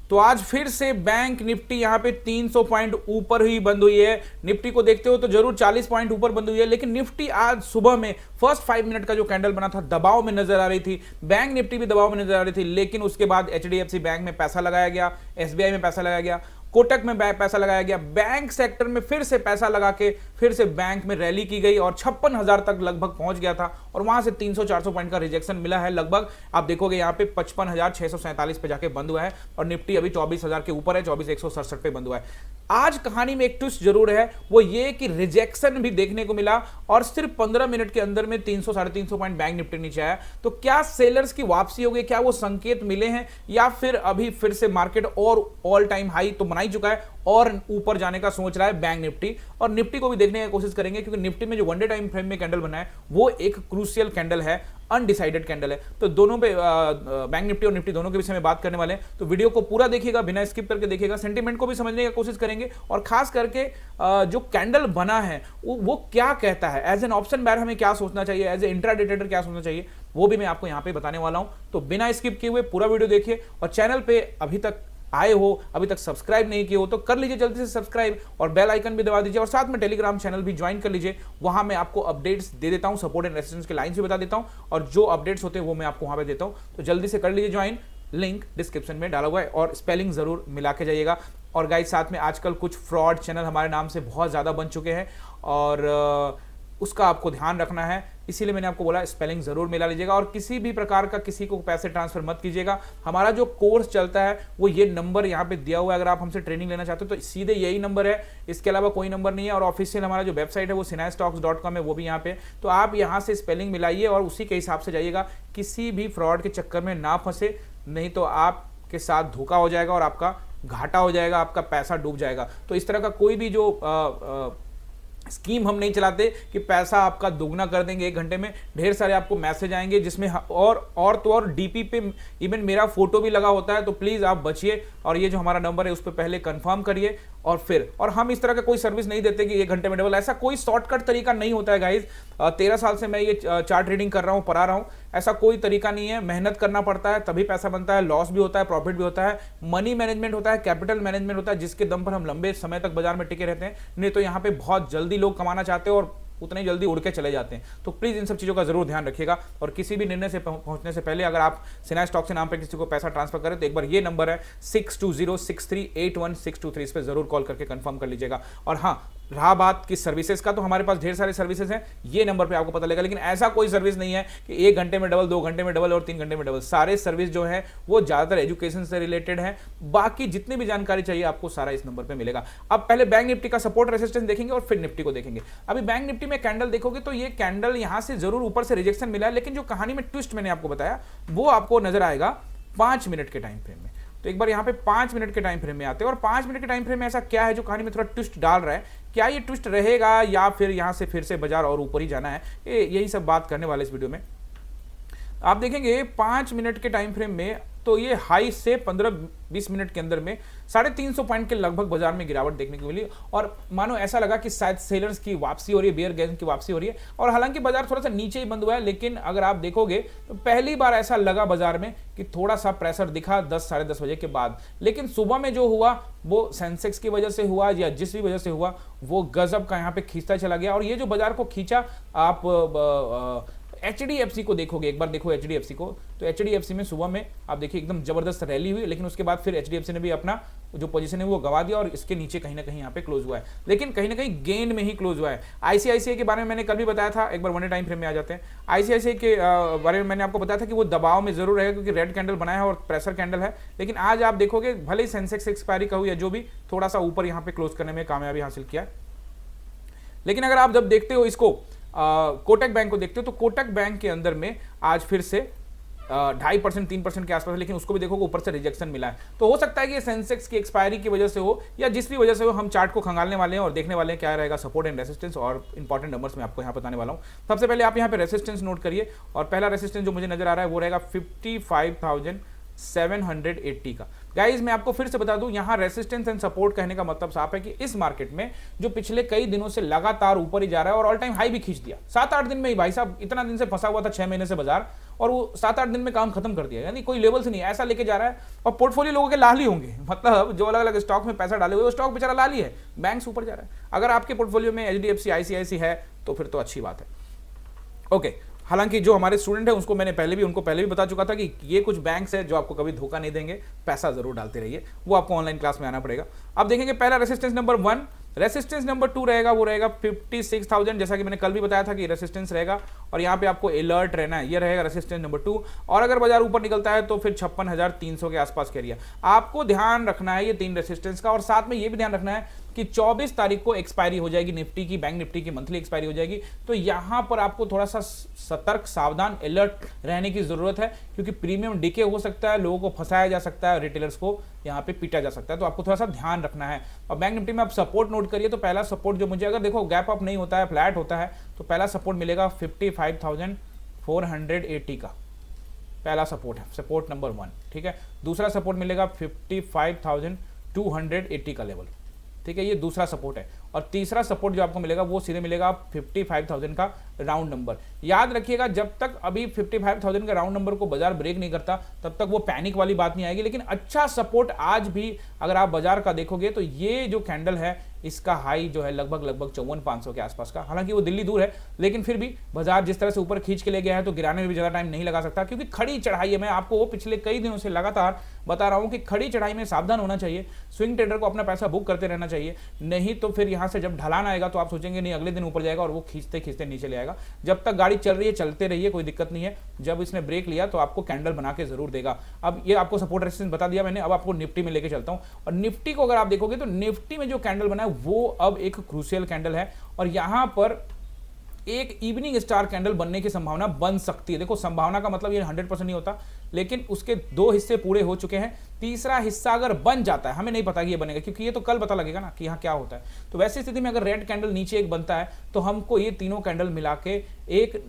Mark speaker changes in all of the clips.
Speaker 1: तो आज फिर से बैंक निफ्टी यहां पे 300 पॉइंट ऊपर ही बंद हुई है। निफ्टी को देखते हो तो जरूर 40 पॉइंट ऊपर बंद हुई है, लेकिन निफ्टी आज सुबह में फर्स्ट 5 मिनट का जो कैंडल बना था दबाव में नजर आ रही थी। बैंक निफ्टी भी दबाव में नजर आ रही थी, लेकिन उसके बाद एचडीएफसी बैंक में पैसा लगाया गया, एसबीआई में पैसा लगाया गया, कोटक में पैसा लगाया गया, बैंक सेक्टर में फिर से पैसा लगा के फिर से बैंक में रैली की गई और 56,000 तक लगभग पहुंच गया था और वहां से 300-400 पॉइंट का रिजेक्शन मिला है। लगभग आप देखोगे यहां पे 55,647 पे जाके बंद हुआ है और निफ्टी अभी 24,000 के ऊपर है, 24,167 पे बंद हुआ है। आज कहानी में एक ट्विस्ट जरूर है, वो ये कि रिजेक्शन भी देखने को मिला और सिर्फ 15 मिनट के अंदर में 300-350 पॉइंट बैंक निफ्टी नीचे आया। तो क्या सेलर्स की वापसी हो गई, क्या वो संकेत मिले हैं या फिर अभी फिर से मार्केट और ऑल टाइम हाई तो बना ही चुका है और ऊपर जाने का सोच रहा है बैंक निफ्टी। और निफ्टी को भी देखने की कोशिश करेंगे क्योंकि निफ्टी में जो वन डे टाइम फ्रेम में कैंडल बना है वो एक क्रूशियल कैंडल है, अनडिसाइडेड कैंडल है। तो दोनों पे बैंक निफ्टी और निफ्टी दोनों के विषय में बात करने वाले हैं, तो वीडियो को पूरा देखिएगा, बिना स्किप करके देखिएगा, सेंटीमेंट को भी समझने की कोशिश करेंगे और खास करके जो कैंडल बना है वो क्या कहता है। एज एन ऑप्शन बायर हमें क्या सोचना चाहिए, एज ए इंट्राडे ट्रेडर क्या सोचना चाहिए, वो भी मैं आपको यहां पे बताने वाला हूं। तो बिना स्किप किए हुए पूरा वीडियो देखिए और चैनल पे अभी तक आए हो, अभी तक सब्सक्राइब नहीं किए हो तो कर लीजिए जल्दी से सब्सक्राइब और बेल आइकन भी दबा दीजिए और साथ में टेलीग्राम चैनल भी ज्वाइन कर लीजिए। वहां मैं आपको अपडेट्स दे देता हूं, सपोर्ट एंड रेजिस्टेंस के लाइंस भी बता देता हूं और जो अपडेट्स होते हैं वो मैं आपको वहां पे देता हूं। तो जल्दी से कर लीजिए ज्वाइन, लिंक डिस्क्रिप्शन में डाला हुआ है और स्पेलिंग जरूर मिला के जाइएगा। और गाइस साथ में आजकल कुछ फ्रॉड चैनल हमारे नाम से बहुत ज्यादा बन चुके हैं और उसका आपको ध्यान रखना है, इसीलिए मैंने आपको बोला स्पेलिंग जरूर मिला लीजिएगा और किसी भी प्रकार का किसी को पैसे ट्रांसफर मत कीजिएगा। हमारा जो कोर्स चलता है वो ये नंबर यहाँ पे दिया हुआ है, अगर आप हमसे ट्रेनिंग लेना चाहते हो तो सीधे यही नंबर है, इसके अलावा कोई नंबर नहीं है। और ऑफिशियल हमारा जो वेबसाइट है वो sinastocks.com है, वो भी यहाँ पे, तो आप यहाँ से स्पेलिंग मिलाइए और उसी के हिसाब से जाइएगा। किसी भी फ्रॉड के चक्कर में ना फंसे, नहीं तो आपके साथ धोखा हो जाएगा और आपका घाटा हो जाएगा, आपका पैसा डूब जाएगा। तो इस तरह का कोई भी जो स्कीम हम नहीं चलाते कि पैसा आपका दोगुना कर देंगे 1 घंटे में। ढेर सारे आपको मैसेज आएंगे जिसमें और डीपी पे इवन मेरा फोटो भी लगा होता है, तो प्लीज आप बचिए और ये जो हमारा नंबर है उस पर पहले कंफर्म करिए और फिर। और हम इस तरह का कोई सर्विस नहीं देते कि 1 घंटे में डबल, ऐसा कोई शॉर्टकट तरीका नहीं होता है गाइज। 13 साल से मैं ये चार्ट ट्रेडिंग कर रहा हूँ, पढ़ा रहा हूँ, ऐसा कोई तरीका नहीं है। मेहनत करना पड़ता है तभी पैसा बनता है, लॉस भी होता है, प्रॉफिट भी होता है, मनी मैनेजमेंट होता है, कैपिटल मैनेजमेंट होता है, जिसके दम पर हम लंबे समय तक बाजार में टिके रहते हैं। नहीं तो यहाँ पे बहुत जल्दी लोग कमाना चाहते हैं और उतने जल्दी उड़ के चले जाते हैं। तो प्लीज इन सब चीजों का जरूर ध्यान रखिएगा और किसी भी निर्णय से पहुंचने से पहले अगर आप सिन्हा स्टॉक से नाम पे किसी को पैसा ट्रांसफर करें तो एक बार ये नंबर है 6206381623, इस पे जरूर कॉल करके कंफर्म कर लीजिएगा। और हाँ, रहा बात की सर्विसेज का, तो हमारे पास ढेर सारे सर्विसेज हैं, ये नंबर पे आपको पता लगेगा। लेकिन ऐसा कोई सर्विस नहीं है कि 1 घंटे में डबल, 2 घंटे में डबल और 3 घंटे में डबल। सारे सर्विस जो है वो ज्यादातर एजुकेशन से रिलेटेड है, बाकी जितनी भी जानकारी चाहिए आपको सारा इस नंबर पे मिलेगा। अब पहले बैंक निफ्टी का सपोर्ट रेजिस्टेंस देखेंगे और फिर निफ्टी को देखेंगे। अभी बैंक निफ्टी में कैंडल देखोगे तो ये कैंडल यहां से जरूर ऊपर से रिजेक्शन मिला है, लेकिन जो कहानी में ट्विस्ट मैंने आपको बताया वो आपको नजर आएगा 5 मिनट के टाइम फ्रेम में। तो एक बार यहाँ पे 5 मिनट के टाइम फ्रेम में आते हैं और 5 मिनट के टाइम फ्रेम में ऐसा क्या है जो कहानी में थोड़ा ट्विस्ट डाल रहा है, क्या ये ट्विस्ट रहेगा या फिर यहाँ से फिर से बाजार और ऊपर ही जाना है, यही सब बात करने वाले इस वीडियो में। आप देखेंगे 5 मिनट के टाइम फ्रेम में तो ये हाई से 15-20 मिनट के अंदर में 350 पॉइंट के लगभग बाजार में गिरावट देखने को मिली और मानो ऐसा लगा कि शायद सेलर्स की वापसी हो रही है, बेयर गेन की वापसी हो रही है। और हालांकि बाजार थोड़ा सा नीचे ही बंद हुआ है, लेकिन अगर आप देखोगे तो पहली बार ऐसा लगा बाजार में कि थोड़ा सा प्रेशर दिखा 10-10:30 बजे के बाद। लेकिन सुबह में जो हुआ वो सेंसेक्स की वजह से हुआ या जिस भी वजह से हुआ वो गजब का यहाँ पे खींचता चला गया। और ये जो बाजार को खींचा, आप एचडीएफसी को देखोगे, एक बार देखो एचडीएफसी को, तो एचडीएफसी में सुबह में आप देखिए एकदम जबरदस्त रैली हुई, लेकिन उसके बाद फिर एचडीएफसी ने भी अपना जो पोजीशन है वो गवा दिया और इसके नीचे कहीं ना कहीं यहाँ पे क्लोज हुआ है, लेकिन कहीं ना कहीं गेन में ही क्लोज हुआ है। आईसीआईसीआई के बारे में मैंने कल भी बताया था, एक बार वन डे टाइम फ्रेम में आ जाते हैं। आईसीआईसीआई के बारे में मैंने आपको बताया था कि वो दबाव में जरूर रहेगा क्योंकि रेड कैंडल बनाया है और प्रेशर कैंडल है, लेकिन आज आप देखोगे भले ही सेंसेक्स एक्सपायरी का हुई या जो भी, थोड़ा सा ऊपर यहाँ पे क्लोज करने में कामयाबी हासिल किया। लेकिन अगर आप जब देखते हो इसको कोटक बैंक को देखते हो तो कोटक बैंक के अंदर में आज फिर से 2.5% 3% के आसपास, लेकिन उसको भी देखोगे ऊपर से रिजेक्शन मिला है। तो हो सकता है कि ये सेंसेक्स की एक्सपायरी की वजह से हो या जिस भी वजह से हो, हम चार्ट को खंगालने वाले हैं और देखने वाले हैं क्या रहेगा सपोर्ट एंड रेसिस्टेंस और इंपॉर्टेंट नंबर्स में आपको यहाँ बताने वाला हूँ। सबसे पहले आप यहाँ पे रेसिस्टेंस नोट करिए और पहला रेसिस्टेंस जो मुझे नजर आ रहा है वो रहेगा 55,780 का। गाइज मैं आपको फिर से बता दूं, यहां रेसिस्टेंस एंड सपोर्ट कहने का मतलब साफ है कि इस मार्केट में जो पिछले कई दिनों से लगातार ऊपर ही जा रहा है और ऑल टाइम हाई भी खींच दिया 7-8 दिन में ही, भाई साहब इतना दिन से फंसा हुआ था 6 महीने से बाजार, और वो 7-8 दिन में काम खत्म कर दिया, यानी कोई लेवल से नहीं ऐसा लेके जा रहा है। और पोर्टफोलियो लोगों के लाल ही होंगे, मतलब जो अलग अलग स्टॉक में पैसा डाले हुए वो स्टॉक बेचारा लाल ही है, बैंक ऊपर जा रहा है। अगर आपके पोर्टफोलियो में HDFC ICICI है तो फिर तो अच्छी बात है। ओके, हालांकि जो हमारे स्टूडेंट है उनको मैंने पहले भी बता चुका था कि ये कुछ बैंक्स है जो आपको कभी धोखा नहीं देंगे, पैसा जरूर डालते रहिए, वो आपको ऑनलाइन क्लास में आना पड़ेगा। अब देखेंगे पहला रेसिस्टेंस नंबर 1, रेसिस्टेंस नंबर 2 रहेगा, वो रहेगा 56,000, जैसा कि मैंने कल भी बताया था कि रेसिस्टेंस रहेगा और यहाँ पे आपको अलर्ट रहना है, ये रहेगा रेसिस्टेंस नंबर 2। और अगर बाजार ऊपर निकलता है तो फिर 56,300 के आसपास का एरिया आपको ध्यान रखना है, ये 3 रेसिस्टेंस का। और साथ में ये भी ध्यान रखना है कि 24 तारीख को एक्सपायरी हो जाएगी निफ्टी की, बैंक निफ्टी की मंथली एक्सपायरी हो जाएगी, तो यहां पर आपको थोड़ा सा सतर्क, सावधान, अलर्ट रहने की जरूरत है, क्योंकि प्रीमियम डीके हो सकता है, लोगों को फंसाया जा सकता है, रिटेलर्स को यहां पे पीटा जा सकता है, तो आपको थोड़ा सा ध्यान रखना है। और बैंक निफ्टी में आप सपोर्ट नोट करिए, तो पहला सपोर्ट जो मुझे, अगर देखो गैप अप नहीं होता है, फ्लैट होता है, तो पहला सपोर्ट मिलेगा 55,480 का, पहला सपोर्ट है, सपोर्ट नंबर 1, ठीक है। दूसरा सपोर्ट मिलेगा 55,280 का लेवल, ठीक है, ये दूसरा सपोर्ट है। और तीसरा सपोर्ट जो आपको मिलेगा वो सीधे मिलेगा 55,000 का राउंड नंबर। याद रखिएगा, जब तक अभी 55,000 का राउंड नंबर को बाजार ब्रेक नहीं करता तब तक वो पैनिक वाली बात नहीं आएगी। लेकिन अच्छा सपोर्ट आज भी अगर आप बाजार का देखोगे तो ये जो कैंडल है इसका हाई जो है लगभग 54,500 के आसपास का, हालांकि वो दिल्ली दूर है, लेकिन फिर भी बाजार जिस तरह से ऊपर खींच के ले गया है तो गिराने में भी ज्यादा टाइम नहीं लगा सकता, क्योंकि खड़ी चढ़ाई है। मैं आपको वो पिछले कई दिनों से लगातार बता रहा हूं कि खड़ी चढ़ाई में सावधान होना चाहिए, स्विंग ट्रेडर को अपना पैसा बुक करते रहना चाहिए, नहीं तो फिर यहां से जब ढलान आएगा तो आप सोचेंगे नहीं अगले दिन ऊपर जाएगा और वो खींचते खींचते नीचे ले आएगा। जब तक गाड़ी चल रही है चलते रहिए, कोई दिक्कत नहीं है। जब इसने ब्रेक लिया तो आपको कैंडल बना के जरूर देगा। अब ये आपको सपोर्ट रेजिस्टेंस बता दिया मैंने, अब आपको निफ्टी में लेके चलता हूं। और निफ्टी को अगर आप देखोगे तो निफ्टी में जो कैंडल बना है वो अब एक क्रूशियल कैंडल है, और यहां पर एक इवनिंग स्टार कैंडल बनने की संभावना बन सकती है। देखो संभावना का मतलब ये 100% नहीं होता, लेकिन उसके 2 हिस्से पूरे हो चुके हैं, तीसरा हिस्सा अगर बन जाता है, हमें नहीं पता कि ये बनेगा, क्योंकि ये तो कल पता लगेगा ना कि यहाँ क्या होता है। तो वैसी स्थिति में अगर रेड कैंडल नीचे एक बनता है तो हमको ये तीनों कैंडल मिला के एक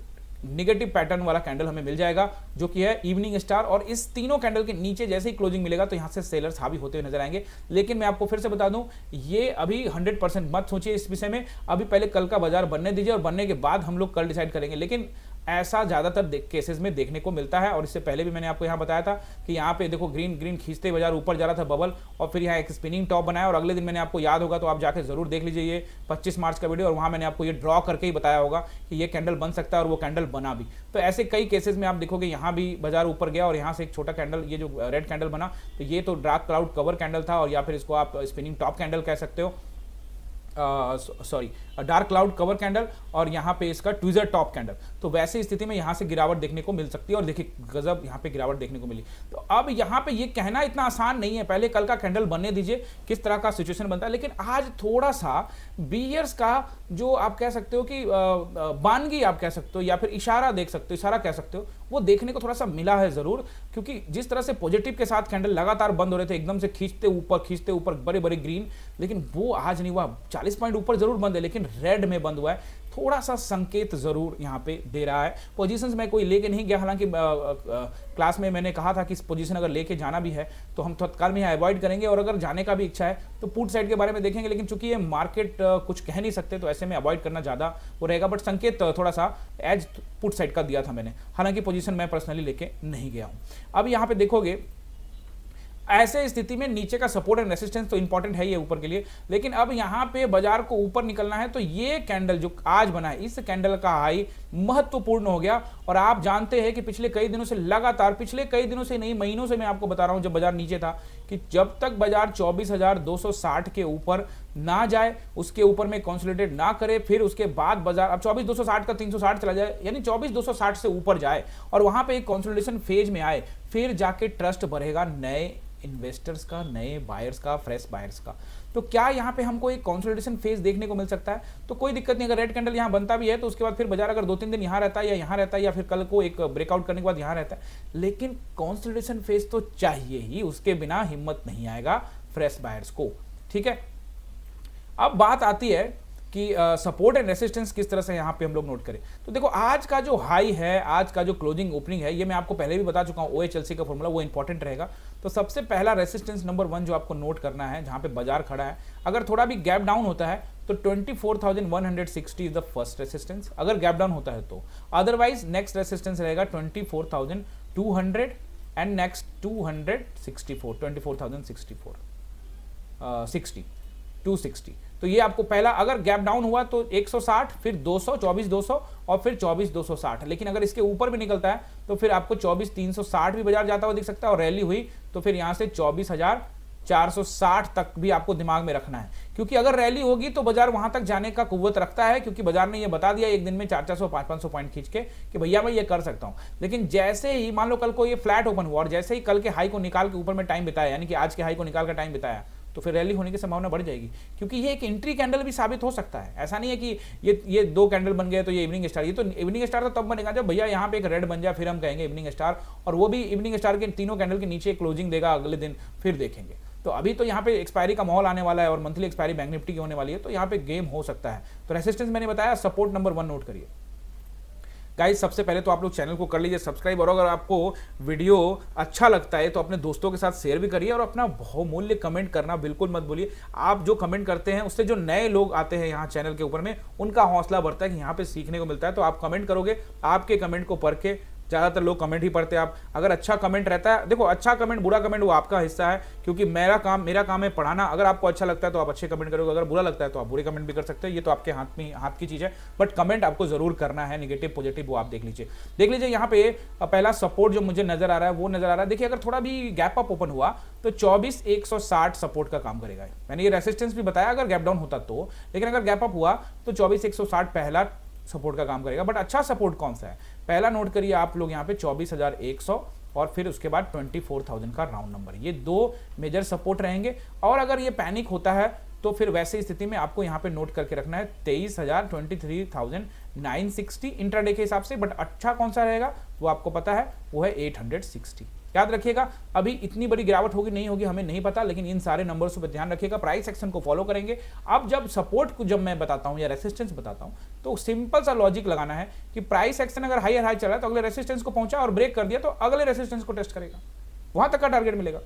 Speaker 1: निगेटिव पैटर्न वाला कैंडल हमें मिल जाएगा, जो कि है इवनिंग स्टार। और इस तीनों कैंडल के नीचे जैसे ही क्लोजिंग मिलेगा तो यहां से सेलर्स हावी होते हुए नजर आएंगे। लेकिन मैं आपको फिर से बता दूं, ये अभी 100% मत सोचिए इस विषय में, अभी पहले कल का बाजार बनने दीजिए और बनने के बाद हम लोग कल डिसाइड करेंगे। लेकिन ऐसा ज्यादातर केसेस में देखने को मिलता है, और इससे पहले भी मैंने आपको यहां बताया था कि यहां पे देखो ग्रीन खींचते बाजार ऊपर जा रहा था बबल, और फिर यहां एक स्पिनिंग टॉप बनाया, और अगले दिन मैंने आपको याद होगा तो आप जाके जरूर देख लीजिए ये 25 मार्च का वीडियो, और वहां मैंने आपको ये ड्रॉ करके ही बताया होगा कि ये कैंडल बन सकता है, और वो कैंडल बना भी। तो ऐसे कई केसेस में आप देखोगे यहां भी बाजार ऊपर गया और यहां से एक छोटा कैंडल, ये जो रेड कैंडल बना, तो ये तो डार्क क्लाउड कवर कैंडल था, और या फिर इसको आप स्पिनिंग टॉप कैंडल कह सकते हो, sorry dark cloud cover candle, और यहां पे इसका ट्विजर टॉप कैंडल। तो वैसे स्थिति में यहां से गिरावट देखने को मिल सकती है, और देखिए गजब यहां पे गिरावट देखने को मिली। तो अब यहां पे ये कहना इतना आसान नहीं है, पहले कल का कैंडल बनने दीजिए किस तरह का सिचुएशन बनता है। लेकिन आज थोड़ा सा बीयर्स का जो आप कह सकते हो कि बानगी आप कह सकते हो, या फिर इशारा देख सकते हो, इशारा कह सकते हो, वो देखने को थोड़ा सा मिला है जरूर। क्योंकि जिस तरह से पॉजिटिव के साथ कैंडल लगातार बंद हो रहे थे, एकदम से खींचते ऊपर बड़े बड़े ग्रीन, लेकिन वो आज नहीं हुआ। 40 पॉइंट ऊपर जरूर बंद है, लेकिन रेड में बंद हुआ है, थोड़ा सा संकेत जरूर यहां पे दे रहा है। पोजीशंस में कोई लेके नहीं गया, हालांकि क्लास में मैंने कहा था कि इस पोजीशन अगर लेके जाना भी है तो हम तत्काल में अवॉइड करेंगे, और अगर जाने का भी इच्छा है तो पुट साइड के बारे में देखेंगे। लेकिन चूंकि ये मार्केट कुछ कह नहीं सकते, तो ऐसे में अवॉइड करना ज्यादा वो रहेगा। बट संकेत थोड़ा सा एज पुट साइड का दिया था मैंने, हालांकि पोजीशन मैं पर्सनली लेके नहीं गया हूं। अब यहां पे देखोगे ऐसे स्थिति में नीचे का सपोर्ट एंड रेसिस्टेंस तो इंपॉर्टेंट है ये ऊपर के लिए, लेकिन अब यहां पे बाजार को ऊपर निकलना है तो ये कैंडल जो आज बना है, इस कैंडल का हाई महत्वपूर्ण हो गया। और आप जानते हैं कि पिछले कई दिनों से लगातार, पिछले कई दिनों से नहीं महीनों से मैं आपको बता रहा हूं जब बाजार नीचे था, कि जब तक बाजार 24,260 के ऊपर ना जाए, उसके ऊपर में कंसोलिडेट ना करे, फिर उसके बाद बाजार अब 24,260 का 360 चला जाए, यानी 24,260 से ऊपर जाए और वहां पे एक कंसोलिडेशन फेज में आए, फिर जाके ट्रस्ट बढ़ेगा नए इन्वेस्टर्स का, नए बायर्स का, फ्रेश बायर्स का। तो क्या यहां पे हमको एक कंसोलिडेशन फेज देखने को मिल सकता है? तो कोई दिक्कत नहीं, अगर रेड कैंडल यहां बनता भी है तो उसके बाद फिर बाजार अगर 2-3 दिन यहां रहता है, या यहां रहता है, या फिर कल को एक ब्रेकआउट करने के बाद यहां रहता है, लेकिन कंसोलिडेशन फेज तो चाहिए ही, उसके बिना हिम्मत नहीं आएगा फ्रेश बायर्स को। ठीक है, अब बात आती है कि सपोर्ट एंड रेसिस्टेंस किस तरह से यहाँ पे हम लोग नोट करें। तो देखो आज का जो हाई है, आज का जो क्लोजिंग ओपनिंग है, ये मैं आपको पहले भी बता चुका हूँ, OHLC का फॉर्मूला वो इंपॉर्टेंट रहेगा। तो सबसे पहला रेसिस्टेंस नंबर 1 जो आपको नोट करना है, जहाँ पे बाजार खड़ा है, अगर थोड़ा भी गैप डाउन होता है तो 24,160 इज द फर्स्ट रेसिस्टेंस, अगर गैप डाउन होता है तो। अदरवाइज नेक्स्ट रेसिस्टेंस रहेगा 24,200 एंड नेक्स्ट 260। तो ये आपको पहला, अगर गैप डाउन हुआ तो 160, फिर 200, 24,200 और फिर 24,260। लेकिन अगर इसके ऊपर भी निकलता है तो फिर आपको 24,360 भी बाजार जाता हुआ दिख सकता है, और रैली हुई तो फिर यहां से 24,460 तक भी आपको दिमाग में रखना है, क्योंकि अगर रैली होगी तो बाजार वहां तक जाने का कुव्वत रखता है, क्योंकि बाजार ने ये बता दिया एक दिन में 400, 500 पॉइंट खींच के कि भैया मैं ये कर सकता हूं। लेकिन जैसे ही मान लो कल को ये फ्लैट ओपन हुआ और जैसे ही कल के हाई को निकाल के ऊपर में टाइम बिताया, यानी कि आज के हाई को निकाल कर टाइम बिताया, तो फिर रैली होने की संभावना बढ़ जाएगी, क्योंकि ये एक एंट्री कैंडल भी साबित हो सकता है। ऐसा नहीं है कि ये 2 कैंडल बन गए तो ये इवनिंग स्टार। ये तो इवनिंग स्टार तो तब बनेगा जब भैया यहाँ पे एक रेड बन जाए, फिर हम कहेंगे इवनिंग स्टार, और वो भी इवनिंग स्टार के तीनों कैंडल के नीचे क्लोजिंग देगा अगले दिन, फिर देखेंगे। तो अभी तो यहाँ पे एक्सपायरी का माहौल आने वाला है और मंथली एक्सपायरी बैंक निफ्टी की होने वाली है, तो यहाँ पे गेम हो सकता है। तो रेसिस्टेंस मैंने बताया, सपोर्ट नंबर 1 नोट करिए गाइस। सबसे पहले तो आप लोग चैनल को कर लीजिए सब्सक्राइब, और अगर आपको वीडियो अच्छा लगता है तो अपने दोस्तों के साथ शेयर भी करिए, और अपना बहुमूल्य कमेंट करना बिल्कुल मत भूलिए। आप जो कमेंट करते हैं उससे जो नए लोग आते हैं यहाँ चैनल के ऊपर में, उनका हौसला बढ़ता है कि यहाँ पे सीखने को मिलता है। तो आप कमेंट करोगे, आपके कमेंट को पढ़ के, ज़्यादातर लोग कमेंट ही पढ़ते हैं। आप अगर अच्छा कमेंट रहता है, देखो अच्छा कमेंट बुरा कमेंट वो आपका हिस्सा है, क्योंकि मेरा काम है पढ़ाना। अगर आपको अच्छा लगता है तो आप अच्छे कमेंट करोगे, अगर बुरा लगता है तो आप बुरे कमेंट भी कर सकते हैं, ये तो आपके हाथ की चीज़ है। बट कमेंट आपको जरूर करना है, नेगेटिव पॉजिटिव वो आप देख लीजिए। यहाँ पे पहला सपोर्ट जो मुझे नजर आ रहा है वो नजर आ रहा है, देखिए अगर थोड़ा भी गैप अप ओपन हुआ तो 24,160 सपोर्ट का काम करेगा। मैंने ये रेसिस्टेंस भी बताया अगर गैप डाउन होता तो, लेकिन अगर गैप अप हुआ तो 24,160 पहला सपोर्ट का काम करेगा। बट अच्छा सपोर्ट कौन सा है, पहला नोट करिए आप लोग यहाँ पे 24,100 और फिर उसके बाद 24,000 का राउंड नंबर, ये 2 मेजर सपोर्ट रहेंगे। और अगर ये पैनिक होता है तो फिर वैसे स्थिति में आपको यहाँ पे नोट करके रखना है 23,960 इंट्राडे के हिसाब से। बट अच्छा कौन सा रहेगा वो आपको पता है, वो है 860। याद रखिएगा, अभी इतनी बड़ी गिरावट होगी नहीं होगी हमें नहीं पता, लेकिन इन सारे नंबर्स पर ध्यान रखिएगा, प्राइस एक्शन को फॉलो करेंगे। अब जब सपोर्ट को जब मैं बताता हूं या रेसिस्टेंस बताता हूं तो सिंपल सा लॉजिक लगाना है कि प्राइस एक्शन अगर हाई चल रहा है तो अगले रेसिस्टेंस को पहुंचा और ब्रेक कर दिया तो अगले रेसिस्टेंस को टेस्ट करेगा, वहां तक का टारगेट मिलेगा।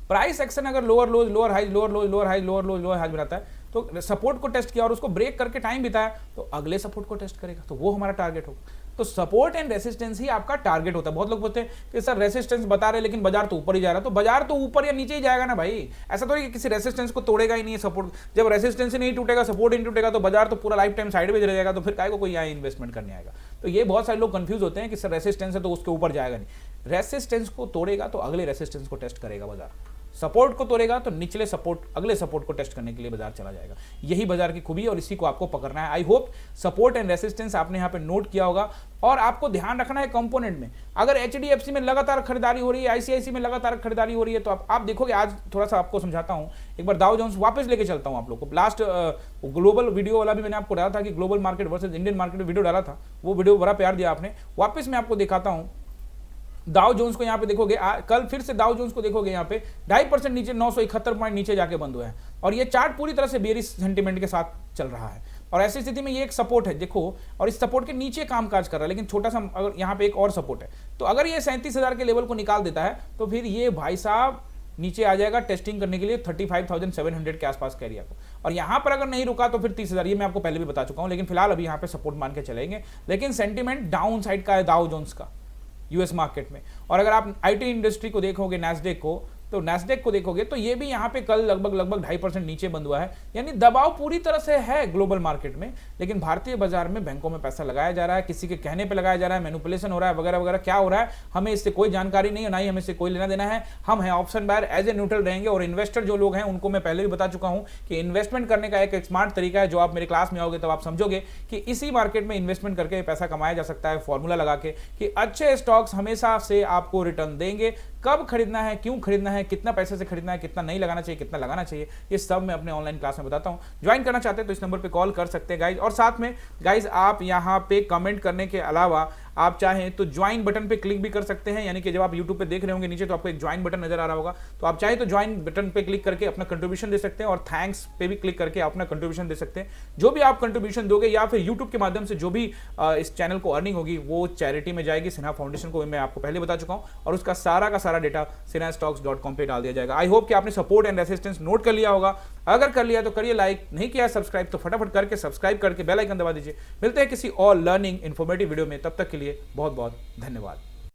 Speaker 1: प्राइस एक्शन अगर लोअर लोज लोअर हाई लोअर लोज लोअर हाई लोअर लोज लोअर हाई बनाता है तो सपोर्ट को टेस्ट किया और उसको ब्रेक करके टाइम बिताया तो अगले सपोर्ट को टेस्ट करेगा, तो वो हमारा टारगेट होगा। तो सपोर्ट एंड रेसिस्टेंस ही आपका टारगेट होता है। बहुत लोग बोलते हैं कि सर रेसिस्टेंस बता रहे लेकिन बाजार तो ऊपर ही जा रहा है, तो बाजार तो ऊपर या नीचे ही जाएगा ना भाई, ऐसा तो कि किसी रेसिस्टेंस को तोड़ेगा ही नहीं है सपोर्ट। जब रेसिस्टेंस ही नहीं टूटेगा, सपोर्ट ही नहीं टूटेगा तो बाजार तो पूरा लाइफ टाइम साइडवेज रह जाएगा, तो फिर काय को कोई यहाँ इन्वेस्टमेंट करने आएगा। तो ये बहुत सारे लोग कंफ्यूज होते हैं कि सर रेसिस्टेंस है तो उसके ऊपर जाएगा नहीं, रेसिस्टेंस को तोड़ेगा तो अगले रेसिस्टेंस को टेस्ट करेगा बाजार, सपोर्ट को तोड़ेगा तो निचले सपोर्ट अगले सपोर्ट को टेस्ट करने के लिए बाजार चला जाएगा। यही बाजार की खूबी है और इसी को आपको पकड़ना है। I hope support and resistance आपने यहाँ पे नोट किया होगा। और आपको ध्यान रखना है कंपोनेंट में, अगर एचडीएफसी में लगातार खरीदारी हो रही है, आईसीआईसी में लगातार खरीदारी हो रही है, तो आप देखोगे, आज थोड़ा सा आपको समझाता हूं, एक बार डाउ जोन्स वापस लेके चलता हूं आप लोग को। लास्ट ग्लोबल वीडियो वाला भी मैंने आपको डाला था कि global market versus Indian market video डाला था, वो वीडियो बड़ा प्यार दिया आपने। वापस मैं आपको दिखाता हूं डाउ जोन्स को, यहाँ पे देखोगे कल फिर से डाउ जोन्स को देखोगे यहाँ पे 2.5% नीचे 971 पॉइंट नीचे जाके बंद हुआ है, और ये चार्ट पूरी तरह से बेरिश सेंटीमेंट के साथ चल रहा है। और ऐसी स्थिति में ये एक सपोर्ट है देखो, और इस सपोर्ट के नीचे कामकाज कर रहा है, लेकिन छोटा सा अगर यहाँ पे एक और सपोर्ट है, तो अगर ये 37,000 के लेवल को निकाल देता है तो फिर ये भाई साहब नीचे आ जाएगा टेस्टिंग करने के लिए 35,700 के आसपास का एरिया को। और यहाँ पर अगर नहीं रुका तो फिर 30,000, ये मैं आपको पहले भी बता चुका हूँ, लेकिन फिलहाल अभी यहाँ पे सपोर्ट मान के चलेंगे। लेकिन सेंटीमेंट डाउन साइड का है डाउ जोन्स का यूएस मार्केट में। और अगर आप आईटी इंडस्ट्री को देखोगे, नैस्डैक को, तो नैस्डैक को देखोगे तो ये भी यहाँ पे कल लगभग 2.5% नीचे बंद हुआ है, यानी दबाव पूरी तरह से है ग्लोबल मार्केट में। लेकिन भारतीय बाजार में बैंकों में पैसा लगाया जा रहा है, किसी के कहने पे लगाया जा रहा है, मैनिपुलेशन हो रहा है वगैरह वगैरह, क्या हो रहा है हमें इससे कोई जानकारी नहीं है, ना ही हमें इससे कोई लेना देना है। हम हैं option buyer, as a neutral रहेंगे। और इन्वेस्टर जो लोग हैं उनको मैं पहले भी बता चुका हूं कि इन्वेस्टमेंट करने का एक स्मार्ट तरीका है, जो आप मेरे क्लास में आओगे तब आप समझोगे कि इसी मार्केट में इन्वेस्टमेंट करके पैसा कमाया जा सकता है, फॉर्मूला लगा के कि अच्छे स्टॉक्स हमेशा से आपको रिटर्न देंगे। कब खरीदना है, क्यों खरीदना है, कितना पैसे से खरीदना है, कितना नहीं लगाना चाहिए, कितना लगाना चाहिए, ये सब मैं अपने ऑनलाइन क्लास में बताता हूं। ज्वाइन करना चाहते हैं तो इस नंबर पे कॉल कर सकते हैं गाइज। और साथ में गाइज आप यहां पे कमेंट करने के अलावा आप चाहें तो ज्वाइन बटन पे क्लिक भी कर सकते हैं, यानी कि जब आप यूट्यूब पे देख रहे होंगे नीचे तो आपको एक ज्वाइन बटन नजर आ रहा होगा, तो आप चाहे तो ज्वाइन बटन पे क्लिक करके अपना कंट्रीब्यूशन दे सकते हैं, और थैंक्स पे भी क्लिक करके अपना कंट्रीब्यूशन दे सकते हैं। जो भी आप कंट्रीब्यूशन दोगे या फिर यूट्यूब के माध्यम से जो भी इस चैनल को अर्निंग होगी वो चैरिटी में जाएगी, सिन्हा फाउंडेशन को, मैं आपको पहले बता चुका हूं, और उसका सारा का सारा डेटा sinhastocks.com पे डाल दिया जाएगा। आई होप कि आपने सपोर्ट एंड रेसिस्टेंस नोट कर लिया होगा। अगर कर लिया तो करिए लाइक, नहीं किया सब्सक्राइब तो फटाफट करके सब्सक्राइब करके बेल आइकन दबा दीजिए। मिलते हैं किसी और लर्निंग इन्फॉर्मेटिव वीडियो में, तब तक के लिए बहुत बहुत धन्यवाद।